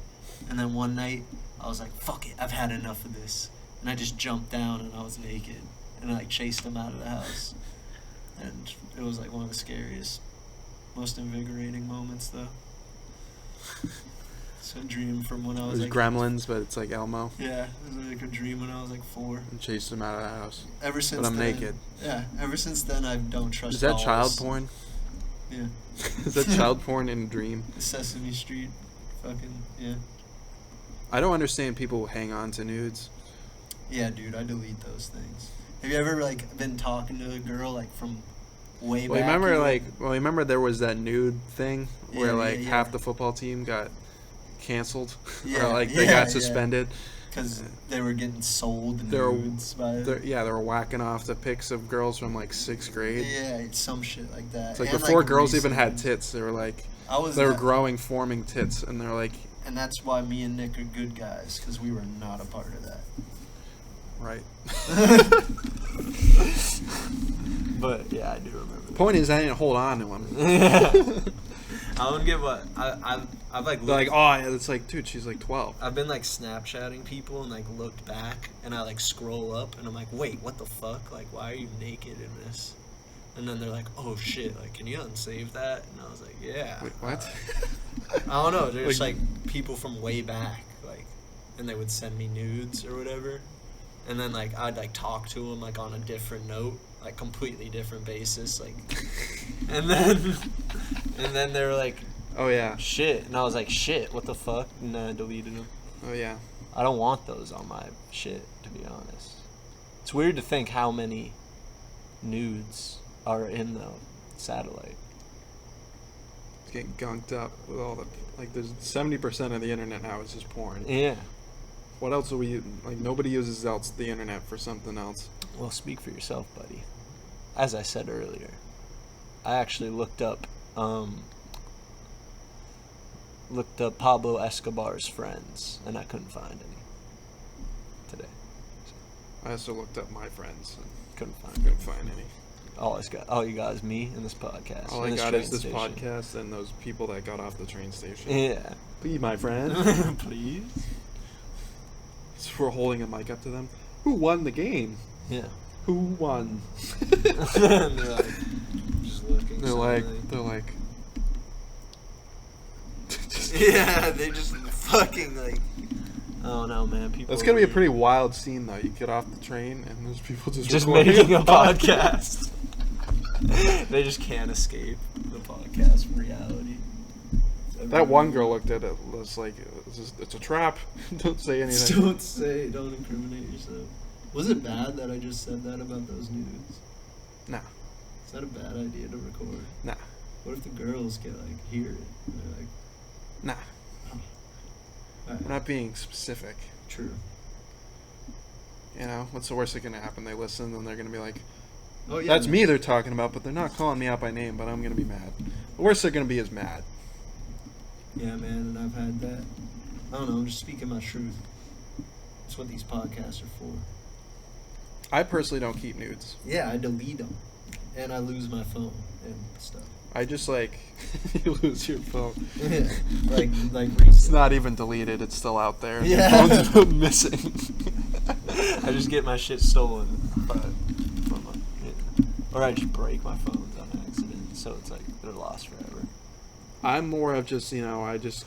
D: And then one night I was like, fuck it, I've had enough of this, and I just jumped down and I was naked, and I like chased them out of the house, and it was like one of the scariest, most invigorating moments though. It's a dream from when I was
B: It was
D: like
B: Gremlins, but it's like Elmo.
D: Yeah, it was like a dream when I was like 4.
B: And chased him out of the house.
D: Ever since
B: But I'm
D: then,
B: naked.
D: Yeah, ever since then I don't trust
B: Is that
D: dolls.
B: child porn?
D: Yeah.
B: Is that child porn in a dream?
D: Sesame Street, fucking, yeah.
B: I don't understand people who hang on to nudes.
D: Yeah, dude, I delete those things. Have you ever like been talking to a girl like from way back?
B: Remember there was that nude thing where
D: Yeah.
B: half the football team got canceled,
D: Yeah,
B: or they got suspended
D: because they were getting sold
B: They were-
D: nudes by
B: they were whacking off the pics of girls from like 6th grade.
D: yeah, some shit like that.
B: It's like
D: And,
B: before girls even
D: recently,
B: had tits, they were like
D: they were
B: growing, forming tits, and they're like,
D: and that's why me and Nick are good guys, because we were not a part of that.
B: right.
A: But yeah, I do remember.
B: The point is, I didn't hold on to them.
A: I don't get what I've like.
B: They're like, oh, yeah, it's like, dude, she's like 12.
A: I've been like Snapchatting people and like looked back, and I like scroll up and I'm like, wait, what the fuck? Like, why are you naked in this? And then they're like, oh shit, like, can you unsave that? And I was like, yeah.
B: Wait, what?
A: I don't know. There's like people from way back, like, and they would send me nudes or whatever, and then like I'd like talk to them like on a different note, like completely different basis, like, and then they were like,
B: Oh yeah.
A: shit, and I was like, shit, what the fuck? And then I deleted them.
B: Oh yeah.
A: I don't want those on my shit, to be honest. It's weird to think how many nudes are in the satellite.
B: It's getting gunked up with all the there's 70% of the internet now is just porn.
A: Yeah.
B: What else are we nobody uses the internet for something else.
A: Well, speak for yourself, buddy. As I said earlier, I actually looked up Pablo Escobar's friends, and I couldn't find any today.
B: I also looked up my friends and
A: Couldn't
B: couldn't find any.
A: All you got is me and this podcast.
B: All
A: and
B: I got
A: train
B: is this
A: station.
B: podcast and those people that got off the train station.
A: Yeah.
B: Please, my friend.
A: Please.
B: So we're holding a mic up to them. Who won the game?
A: Yeah.
B: Who won?
A: And they're like, just looking.
B: They're like.
A: Yeah, they just fucking like. I don't know, man. People.
B: That's gonna be a pretty wild scene, though. You get off the train and there's people just recording
A: making a podcast. They just can't escape the podcast reality.
B: That one girl looked at it was like, it's a trap. Don't say anything.
D: Don't incriminate yourself. Was it bad that I just said that about those nudes?
B: Nah.
D: Is that a bad idea to record?
B: Nah.
D: What if the girls hear it and they're like,
B: Nah.
D: oh.
B: We're not being specific.
D: True.
B: You know, what's the worst that can happen? They listen and they're gonna be like,
D: Oh yeah.
B: that's me they're talking about, but they're not calling me out by name, but I'm gonna be mad. The worst they're gonna be is mad.
D: Yeah, man, and I've had that. I don't know, I'm just speaking my truth. That's what these podcasts are for.
B: I personally don't keep nudes.
D: Yeah, I delete them. And I lose my phone and stuff.
B: I just like you lose your phone.
D: Yeah, like
B: It's not even deleted. It's still out there.
D: Yeah.
B: Your phone's missing.
A: I just get my shit stolen or I just break my phones on accident, so it's like they're lost forever.
B: I'm more of just, I just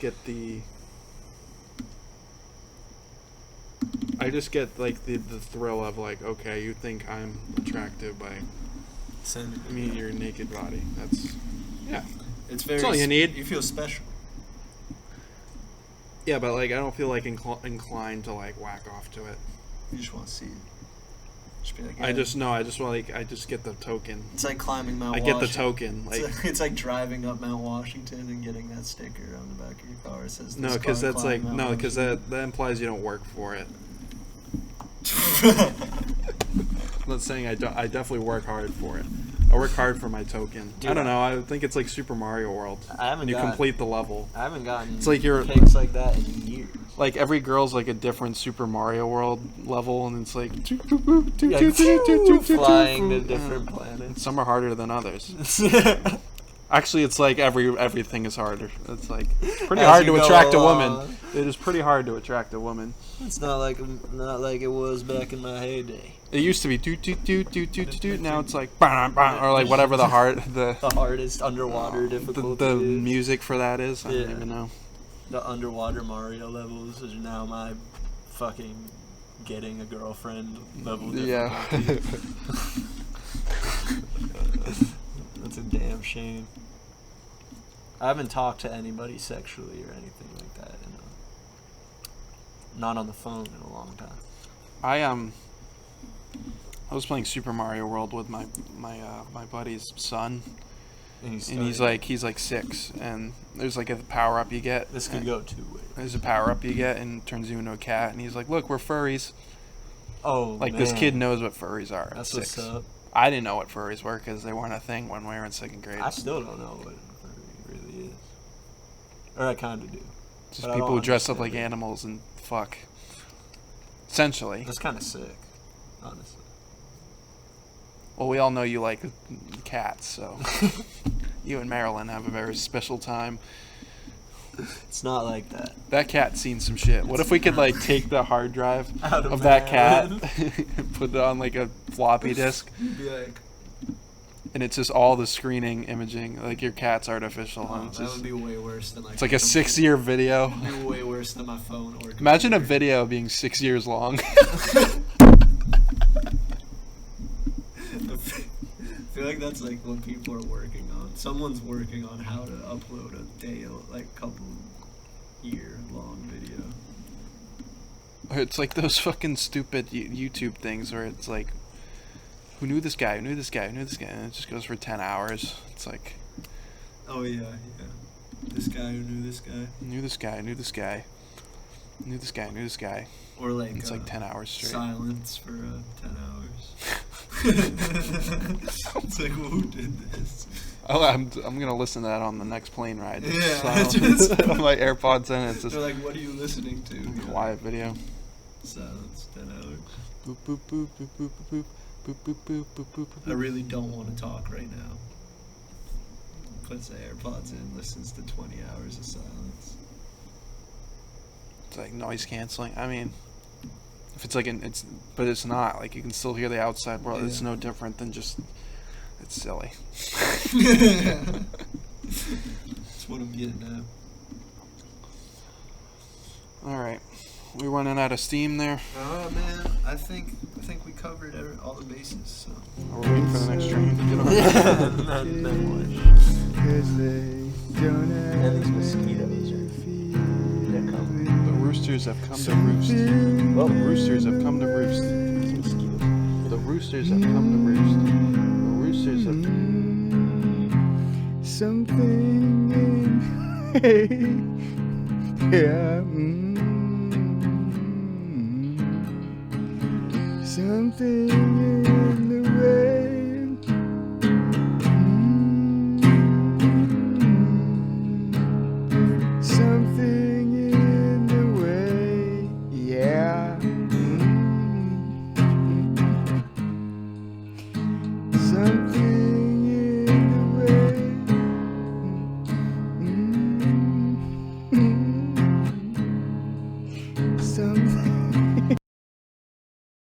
B: get like the thrill of like, okay, you think I'm attractive by me your naked body. That's
D: It's very.
B: That's all you need.
D: You feel special.
B: Yeah, but like I don't feel like inclined to like whack off to it.
D: You just want to see it. Just be like,
B: I just get the token.
D: It's like climbing Mount
B: I
D: Washington.
B: get the token. Like
D: It's like driving up Mount Washington and getting that sticker on the back of your car. It says
B: no, because that's like no, because that implies you don't work for it. I'm not saying I don't. I definitely work hard for it. I work hard for my token.
A: Dude,
B: I don't know. I think it's like Super Mario World.
A: I haven't
B: You
A: gotten-
B: complete the level.
A: I haven't gotten
B: It's like you're
A: pics like that in years.
B: like every girl's like a different Super Mario World level, and it's like
A: Flying to different planets.
B: Some are harder than others. Actually, it's like everything is harder. It's like pretty
A: As
B: hard
A: you
B: to
A: go
B: attract a
A: along.
B: woman. It is pretty hard to attract a woman.
A: It's not like it was back in my heyday.
B: It used to be do do do do do do do. Now it's like bah, bah, or like whatever the
A: hardest underwater difficulty.
B: the
A: is.
B: music for that is. I
A: Yeah.
B: don't even know.
A: The underwater Mario levels is now my fucking getting a girlfriend level difficulty.
B: Yeah.
A: That's a damn shame. I haven't talked to anybody sexually or anything like that. Not on the phone in a long time.
B: I was playing Super Mario World with my buddy's son,
A: And
B: he's like 6, and there's like a power up you get.
A: This could go 2 ways.
B: There's a power up you get and it turns you into a cat, and he's like, "Look, we're furries."
A: Oh,
B: Like
A: man.
B: this kid knows what furries are.
A: That's
B: at 6.
A: what's up.
B: I didn't know what furries were because they weren't a thing when we were in 2nd grade.
A: I still don't know what a furry really is. Or I kind of do.
B: Just
A: but I
B: people
A: don't
B: who dress up
A: understand
B: like
A: it.
B: animals and fuck. Essentially.
A: That's kind of sick, honestly.
B: Well, we all know you like cats, so you and Marilyn have a very special time.
A: It's not like that.
B: That cat's seen some shit. What if we could like take the hard drive
A: Out
B: of that cat
A: Maryland.
B: and put it on like a floppy disk,
A: You'd be like,
B: and it's just all the screening imaging, like your cat's artificial.
D: Oh,
B: and it's
D: that
B: just,
D: would be way worse than like.
B: it's like a 6-year video.
D: It'd be way worse than my phone or.
B: Imagine a
D: computer.
B: video being 6 years long.
D: I feel like that's like what people are working on. Someone's working on how to upload a couple year long video.
B: Or it's like those fucking stupid YouTube things where it's like, who knew this guy? Who knew this guy? Who knew this guy? And it just goes for 10 hours. It's like,
D: Oh yeah. This guy who knew this guy.
B: knew this guy, knew this guy, knew this guy, knew this guy.
D: Or like.
B: It's like 10 hours straight.
D: Silence for 10 hours. It's like, who did this?
B: Oh, I'm gonna listen to that on the next plane ride.
D: Yeah,
B: Silence.
D: just-
B: On my AirPods in. It's just
D: They're like, what are you listening to?
B: a quiet video.
D: Silence, 10 hours.
B: Boop boop boop boop boop boop boop boop boop boop boop
D: I
B: boop.
D: really don't want to talk right now. Puts the AirPods in, listens to 20 hours of silence.
B: It's like noise canceling. I mean, if it's like but it's not. Like you can still hear the outside world. It's
D: Yeah.
B: no different than just. It's silly.
D: That's what I'm getting at.
B: All right, we running out of steam there.
D: Oh man, I think we covered all the bases. So.
B: Are we waiting for the next train to get on?
A: And these mosquitoes they're coming.
B: The roosters have come to roost. Well, the roosters have come to roost.
A: These mosquitoes.
B: The roosters have come to roost. The roosters have.
E: Something in yeah, something in the way something in the way, yeah.